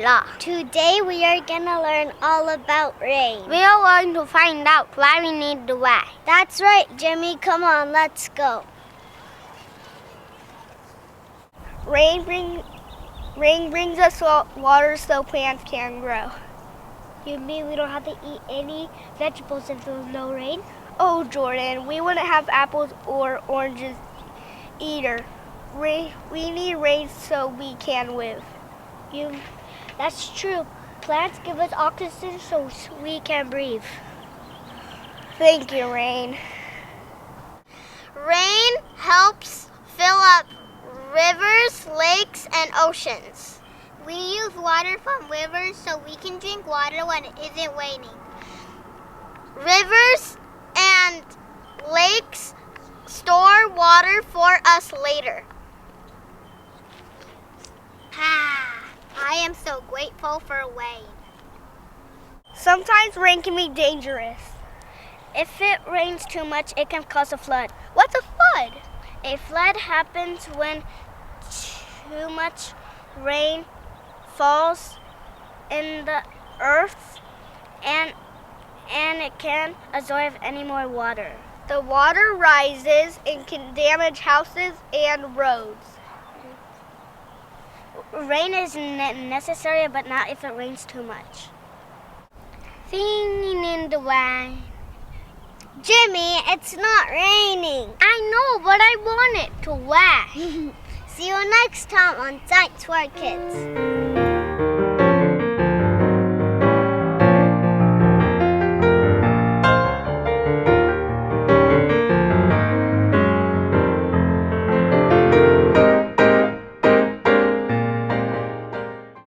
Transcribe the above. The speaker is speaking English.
law. Today we are gonna learn all about rain. We are going to find out why we need the why. That's right, Jimmy. Come on, let's go. Rain brings us water so plants can grow. You mean we don't have to eat any vegetables if there's no rain? Oh, Jordan, we wouldn't have apples or oranges either. We need rain so we can live. That's true. Plants give us oxygen so we can breathe. Thank you, rain. Rain helps fill up rivers, lakes, and oceans. We use water from rivers so we can drink water when it isn't raining. Rivers and lakes store water for us later. I am so grateful for rain. Sometimes rain can be dangerous. If it rains too much, it can cause a flood. What's a flood? A flood happens when too much rain falls in the earth and it can't absorb any more water. The water rises and can damage houses and roads. Rain is necessary, but not if it rains too much. Singing in the rain. Jimmy, it's not raining. I know, but I want it to rain. See you next time on Science for Kids.